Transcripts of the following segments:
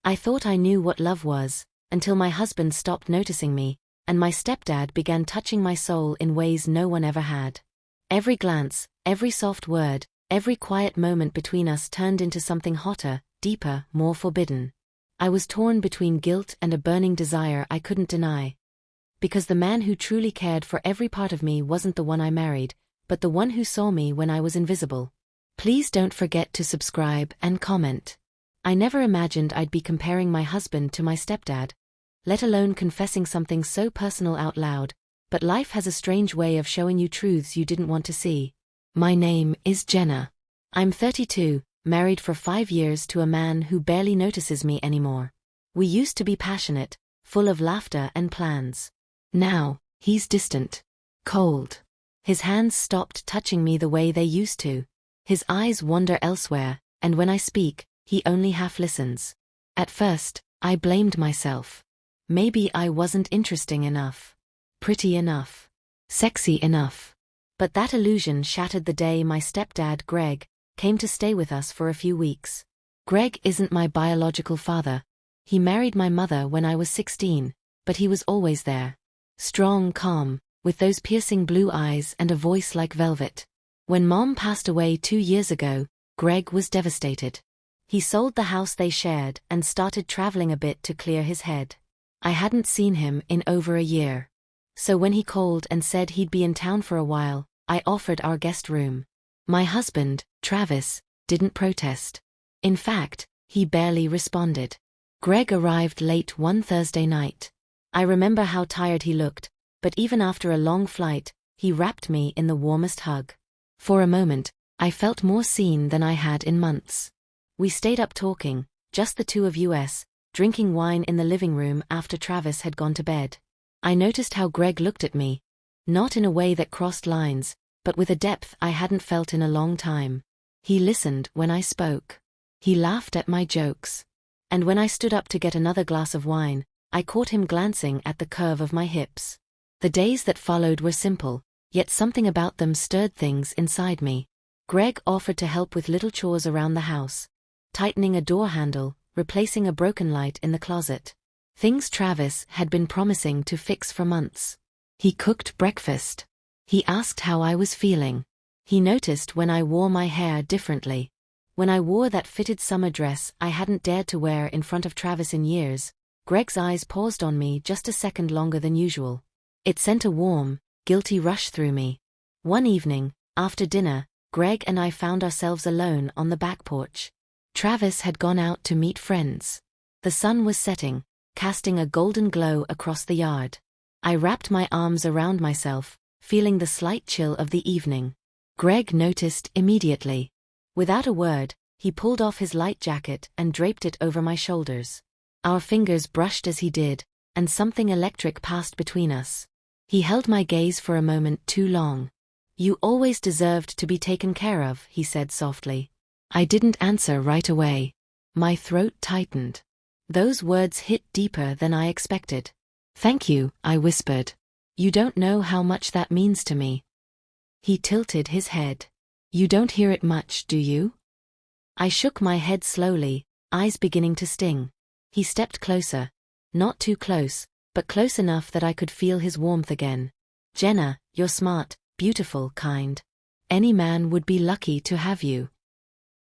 I thought I knew what love was, until my husband stopped noticing me, and my stepdad began touching my soul in ways no one ever had. Every glance, every soft word, every quiet moment between us turned into something hotter, deeper, more forbidden. I was torn between guilt and a burning desire I couldn't deny. Because the man who truly cared for every part of me wasn't the one I married, but the one who saw me when I was invisible. Please don't forget to subscribe and comment. I never imagined I'd be comparing my husband to my stepdad, let alone confessing something so personal out loud, but life has a strange way of showing you truths you didn't want to see. My name is Jenna. I'm 32, married for 5 years to a man who barely notices me anymore. We used to be passionate, full of laughter and plans. Now, he's distant, cold. His hands stopped touching me the way they used to. His eyes wander elsewhere, and when I speak, he only half listens. At first, I blamed myself. Maybe I wasn't interesting enough, pretty enough, sexy enough. But that illusion shattered the day my stepdad, Greg, came to stay with us for a few weeks. Greg isn't my biological father. He married my mother when I was 16, but he was always there. Strong, calm, with those piercing blue eyes and a voice like velvet. When Mom passed away 2 years ago, Greg was devastated. He sold the house they shared and started traveling a bit to clear his head. I hadn't seen him in over a year. So when he called and said he'd be in town for a while, I offered our guest room. My husband, Travis, didn't protest. In fact, he barely responded. Greg arrived late one Thursday night. I remember how tired he looked, but even after a long flight, he wrapped me in the warmest hug. For a moment, I felt more seen than I had in months. We stayed up talking, just the two of us, drinking wine in the living room after Travis had gone to bed. I noticed how Greg looked at me, not in a way that crossed lines, but with a depth I hadn't felt in a long time. He listened when I spoke. He laughed at my jokes. And when I stood up to get another glass of wine, I caught him glancing at the curve of my hips. The days that followed were simple, yet something about them stirred things inside me. Greg offered to help with little chores around the house, tightening a door handle, replacing a broken light in the closet. Things Travis had been promising to fix for months. He cooked breakfast. He asked how I was feeling. He noticed when I wore my hair differently. When I wore that fitted summer dress I hadn't dared to wear in front of Travis in years, Greg's eyes paused on me just a second longer than usual. It sent a warm, guilty rush through me. One evening, after dinner, Greg and I found ourselves alone on the back porch. Travis had gone out to meet friends. The sun was setting, casting a golden glow across the yard. I wrapped my arms around myself, feeling the slight chill of the evening. Greg noticed immediately. Without a word, he pulled off his light jacket and draped it over my shoulders. Our fingers brushed as he did, and something electric passed between us. He held my gaze for a moment too long. "You always deserved to be taken care of," he said softly. I didn't answer right away. My throat tightened. Those words hit deeper than I expected. "Thank you," I whispered. "You don't know how much that means to me." He tilted his head. "You don't hear it much, do you?" I shook my head slowly, eyes beginning to sting. He stepped closer. Not too close, but close enough that I could feel his warmth again. "Jenna, you're smart, beautiful, kind. Any man would be lucky to have you."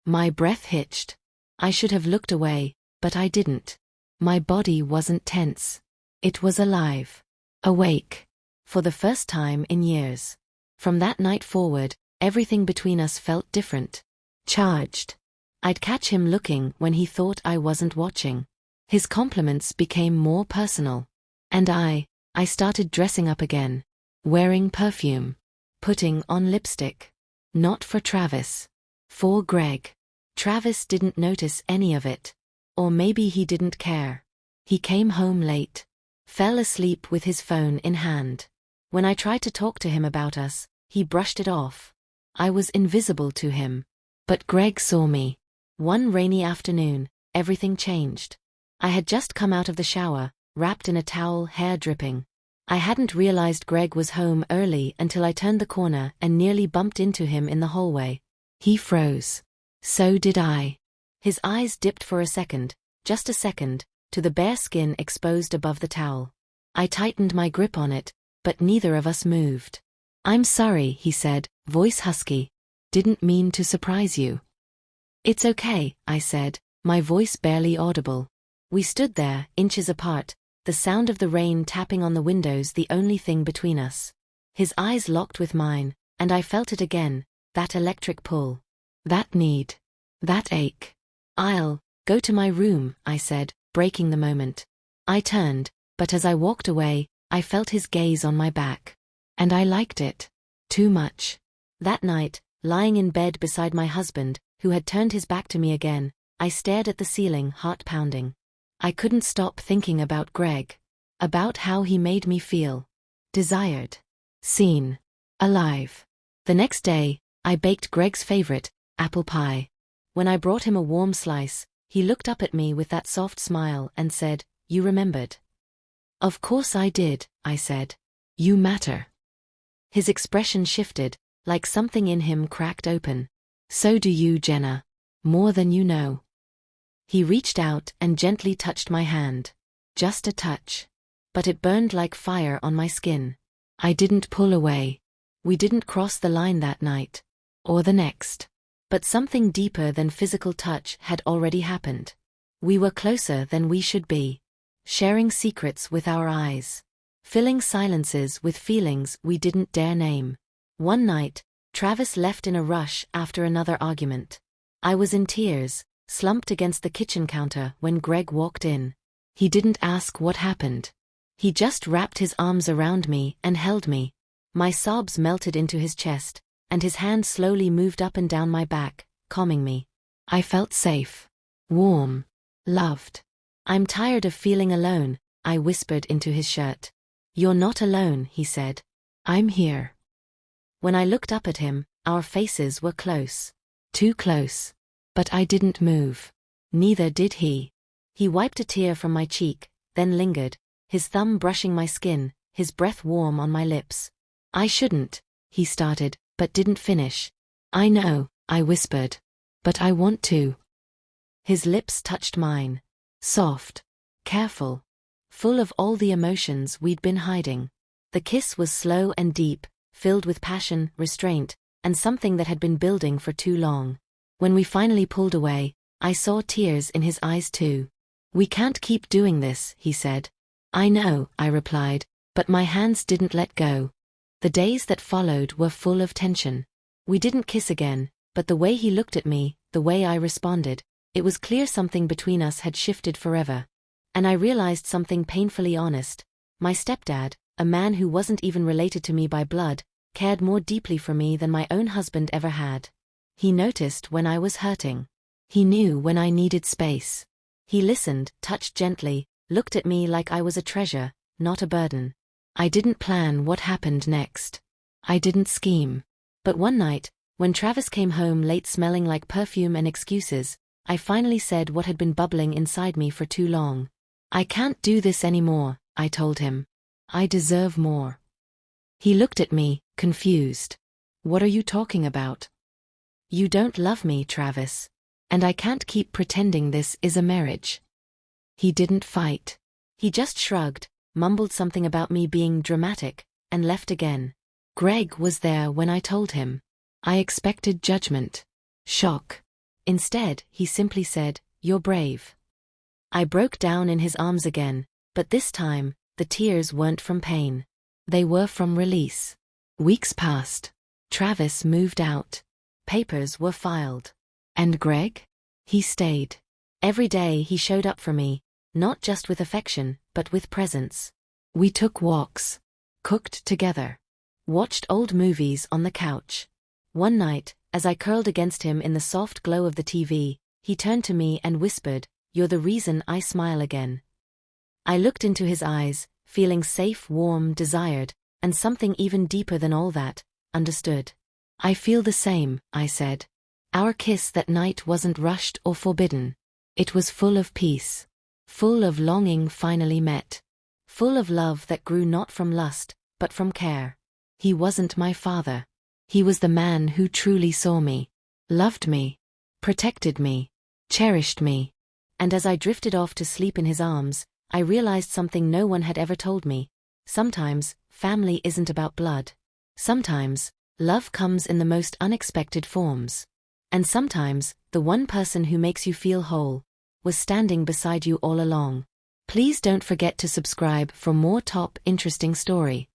My breath hitched. I should have looked away, but I didn't. My body wasn't tense. It was alive. Awake. For the first time in years. From that night forward, everything between us felt different. Charged. I'd catch him looking when he thought I wasn't watching. His compliments became more personal. And I started dressing up again. Wearing perfume. Putting on lipstick. Not for Travis. For Greg. Travis didn't notice any of it. Or maybe he didn't care. He came home late. Fell asleep with his phone in hand. When I tried to talk to him about us, he brushed it off. I was invisible to him. But Greg saw me. One rainy afternoon, everything changed. I had just come out of the shower, wrapped in a towel, hair dripping. I hadn't realized Greg was home early until I turned the corner and nearly bumped into him in the hallway. He froze. So did I. His eyes dipped for a second, just a second, to the bare skin exposed above the towel. I tightened my grip on it, but neither of us moved. "I'm sorry," he said, voice husky. "Didn't mean to surprise you." "It's okay," I said, my voice barely audible. We stood there, inches apart, the sound of the rain tapping on the windows the only thing between us. His eyes locked with mine, and I felt it again, that electric pull. That need. That ache. "I'll go to my room," I said, breaking the moment. I turned, but as I walked away, I felt his gaze on my back. And I liked it. Too much. That night, lying in bed beside my husband, who had turned his back to me again, I stared at the ceiling, heart pounding. I couldn't stop thinking about Greg. About how he made me feel. Desired. Seen. Alive. The next day, I baked Greg's favorite, apple pie. When I brought him a warm slice, he looked up at me with that soft smile and said, "You remembered?" "Of course I did," I said. "You matter." His expression shifted, like something in him cracked open. "So do you, Jenna. More than you know." He reached out and gently touched my hand. Just a touch. But it burned like fire on my skin. I didn't pull away. We didn't cross the line that night. Or the next. But something deeper than physical touch had already happened. We were closer than we should be. Sharing secrets with our eyes. Filling silences with feelings we didn't dare name. One night, Travis left in a rush after another argument. I was in tears, slumped against the kitchen counter when Greg walked in. He didn't ask what happened. He just wrapped his arms around me and held me. My sobs melted into his chest, and his hand slowly moved up and down my back, calming me. I felt safe. Warm. Loved. "I'm tired of feeling alone," I whispered into his shirt. "You're not alone," he said. "I'm here." When I looked up at him, our faces were close. Too close. But I didn't move. Neither did he. He wiped a tear from my cheek, then lingered, his thumb brushing my skin, his breath warm on my lips. "I shouldn't," he started, but didn't finish. "I know," I whispered. "But I want to." His lips touched mine. Soft. Careful. Full of all the emotions we'd been hiding. The kiss was slow and deep, filled with passion, restraint, and something that had been building for too long. When we finally pulled away, I saw tears in his eyes too. "We can't keep doing this," he said. "I know," I replied, but my hands didn't let go. The days that followed were full of tension. We didn't kiss again, but the way he looked at me, the way I responded, it was clear something between us had shifted forever. And I realized something painfully honest. My stepdad, a man who wasn't even related to me by blood, cared more deeply for me than my own husband ever had. He noticed when I was hurting. He knew when I needed space. He listened, touched gently, looked at me like I was a treasure, not a burden. I didn't plan what happened next. I didn't scheme. But one night, when Travis came home late smelling like perfume and excuses, I finally said what had been bubbling inside me for too long. "I can't do this anymore," I told him. "I deserve more." He looked at me, confused. "What are you talking about?" "You don't love me, Travis. And I can't keep pretending this is a marriage." He didn't fight. He just shrugged, mumbled something about me being dramatic, and left again. Greg was there when I told him. I expected judgment. Shock. Instead, he simply said, "You're brave." I broke down in his arms again, but this time, the tears weren't from pain. They were from release. Weeks passed. Travis moved out. Papers were filed. And Greg? He stayed. Every day he showed up for me, not just with affection, but with presence. We took walks. Cooked together. Watched old movies on the couch. One night, as I curled against him in the soft glow of the TV, he turned to me and whispered, "You're the reason I smile again." I looked into his eyes, feeling safe, warm, desired, and something even deeper than all that, understood. "I feel the same," I said. Our kiss that night wasn't rushed or forbidden. It was full of peace. Full of longing finally met. Full of love that grew not from lust, but from care. He wasn't my father. He was the man who truly saw me, loved me, protected me, cherished me. And as I drifted off to sleep in his arms, I realized something no one had ever told me. Sometimes, family isn't about blood. Sometimes, love comes in the most unexpected forms. And sometimes, the one person who makes you feel whole was standing beside you all along. Please don't forget to subscribe for more top interesting story.